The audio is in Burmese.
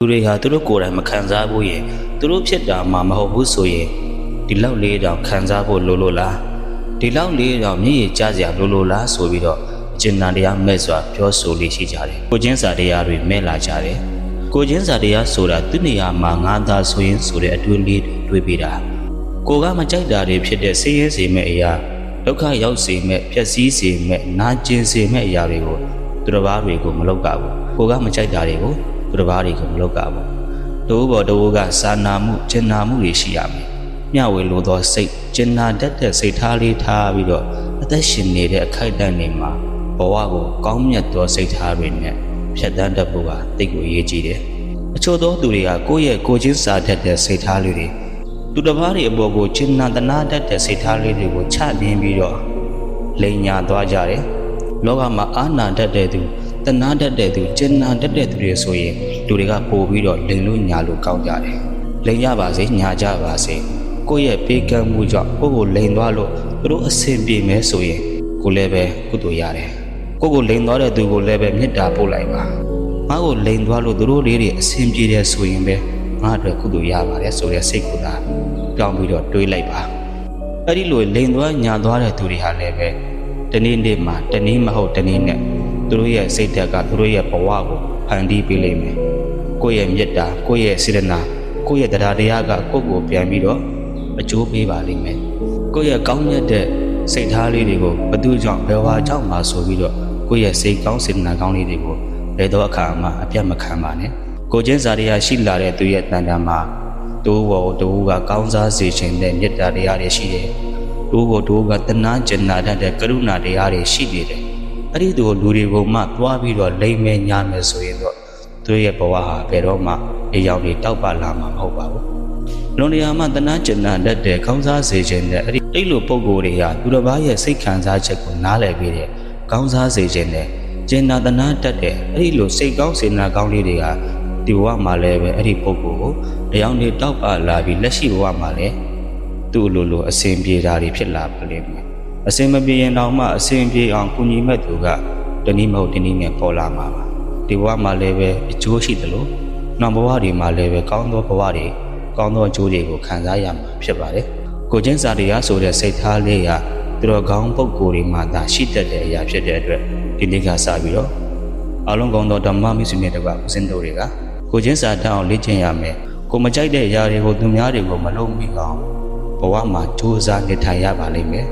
သူတွေဟာသူတို့ကိုယ်တိုင်မခံစားဘူးရင်သူတို့ဖြစ်တာမှမဟုတ်ဘူးဆိုရင်ဒီလောက်လေးတောင်ခံစားဖို့လိုလို့လားဒီလောက်လေးတောင်မြည်ရကြစရာလိုလို့လားဆိုပြီးတော့အကျဉ်းတရားမဲ့စွာပြောဆိုလေးရှိကြတယ်ကိုချင်းစာတရားတွေမဲ့လာကြတယ်ကိုချင်းစာတရားဆိုတာသူနေရာမှာငါသာဆိုရင်ဆိုတဲ့အတွင်းလေးတွေးပြီးတာကိုကမကြိုက်တာတွေဖြစ်တဲ့ဆေးရဲစေမဲ့အရာဒုက္ခရောက်စေမဲ့ဖြက်စီးစေမဲ့နာကျင်စေမဲ့အရာတွေကိုသူတစ်ပါးတွေကိုမလုပ်ကြဘူးကိုကမကြိုက်တာတွေကိုသူတစ်ပါးတွေကိုမလုပ်ကြဘူးတိုးဘော်တိုးကစာနာမှုကျင်နာမှုတွေရှိရမယ်မျှဝေလိုသောစိတ်ကျင်နာတတ်တဲ့စိတ်ထားလေးထားပြီးတော့အသက်ရှင်နေတဲ့အခိုက်အတန့်တွေမှာဘဝကိုကောင်းမြတ်သောစိတ်ထားတွေနဲ့ဖြတ်သန်းတတ်ဖို့ကတိတ်ကိုအရေးကြီးတယ်အချို့သောသူတွေကကိုယ့်ရဲ့ကိုချင်းစာတတ်တဲ့စိတ်ထားလေးတွေသူတစ်ပါးတွေအပေါ်ကိုကျင်နာတနာတတ်တဲ့စိတ်ထားလေးတွေကိုချပြင်းပြီးတော့လိန်ညာသွားကြတယ်လောကမှာအာနာတတ်တဲ့သူတနာတတ်တဲ့သူကျင်နာတတ်တဲ့သူတွေဆိုရင်လူတွေကပို့ပြီးတော့လိန်လို့ညာလို့ကောင်းကြတယ်လိန်ရပါစေညာကြပါစေကိုယ့်ရဲ့ပေးကမ်းမှုကြောင့်ကိုယ့်ကိုလိန်သွားလို့သူတို့အဆင်ပြေမယ်ဆိုရင်ကိုလည်းပဲကုသိုလ်ရတယ်ကိုယ့်ကိုလိန်သွားတဲ့သူကိုလည်းပဲမေတ္တာပို့လိုက်ပါငါ့ကိုလိန်သွားလို့သူတို့လေးတွေအဆင်ပြေတယ်ဆိုရင်ပဲငါအတွက်ကုသိုလ်ရပါတယ်ဆိုတဲ့စိတ်ကိုသာတောင်းပြီးတော့တွေးလိုက်ပါအဲ့ဒီလိုလိန်သွားညာသွားတဲ့သူတွေဟာလည်းပဲတနေ့နေ့မှာတနည်းမဟုတ်တနည်းနဲ့သူတို့ရဲ့စိတ်ဓာတ်ကသူတို့ရဲ့ဘဝကိုဖန်တီးပေးလိမ့်မယ်ကိုယ့်ရဲ့မေတ္တာကိုယ့်ရဲ့စေတနာကိုယ့်ရဲ့တရားတရားကကိုယ့်ကိုပြန်ပြီးတော့အကျိုးပေးပါလိမ့်မယ်ကိုယ့်ရဲ့ကောင်းမြတ်တဲ့စိတ်ထားလေးတွေကိုဘသူကြောင့်ဘယ်ဝါကြောင့်မှဆိုပြီးတော့ကိုယ့်ရဲ့စိတ်ကောင်းစေတနာကောင်းလေးတွေကိုဘယ်တော့အခါမှအပြတ်မခံပါနဲ့ကိုချင်းစာတရားရှိလာတဲ့သူရဲ့တန်တန်မှာတိုးဝတိုးကကောင်းစားစေခြင်းနဲ့မေတ္တာတရားတွေရှိတယ်တိုးဝတိုးကတနာကျင်နာတတ်တဲ့ကရုဏာတရားတွေရှိနေတယ်အဲ့ဒီတို့လူတွေကိုမှသွားပြီးတော့လိမ့်မဲညာမယ်ဆိုရင်တော့သူရဲ့ဘဝဟာဘယ်တော့မှအယောင်တွေတောက်ပလာမှာမဟုတ်ပါဘူးလွန်နေရာမှာတနာကျင်နာတတ်တဲ့ကောင်းစားစေခြင်းနဲ့အဲ့လိုပုံကိုယ်တွေဟာသူတစ်ပါးရဲ့စိတ်ခံစားချက်ကိုနားလည်ပြီးတဲ့ကောင်းစားစေခြင်းနဲ့ကျင်နာတနာတတ်တဲ့အဲ့လိုစိတ်ကောင်းစေနာကောင်းလေးတွေကဒီဘဝမှာလည်းပဲအဲ့ဒီပုံကိုယ်ကိုတရားတွေတောက်ပလာပြီးလက်ရှိဘဝမှာလည်းသူ့လိုအစဉ်ပြေတာတွေဖြစ်လာပါလိမ့်မယ်အစဉ်မပြေရင်တော့မှအစဉ်ပြေအောင်ကုညီမဲ့သူကတနည်းမဟုတ်တနည်းနဲ့ပေါ်လာမှာပါဒီဘဝမှာလည်းပဲအကျိုးရှိသလိုနောက်ဘဝတွေမှာလည်းပဲကောင်းသောဘဝတွေကောင်းသောအကျိုးတွေကိုခံစားရမှာဖြစ်ပါတယ်ကိုချင်းစာတရားဆိုတဲ့စိတ်ထားလေးကသူတော်ကောင်းပုဂ္ဂိုလ်တွေမှာသာရှိတတ်တဲ့အရာဖြစ်တဲ့အတွက်ဒီနေ့ကစပြီးတော့အလုံးကောင်းသောဓမ္မမိတ်ဆွေတွေဦးစင်းတို့တွေကကိုချင်းစာတတ်အောင်လေ့ကျင့်ရမယ်ကိုမကြိုက်တဲ့အရာတွေကိုသူများတွေကိုမလုပ်မိအောင်ဘဝမှာကြိုးစားနေထိုင်ရပါလိမ့်မယ်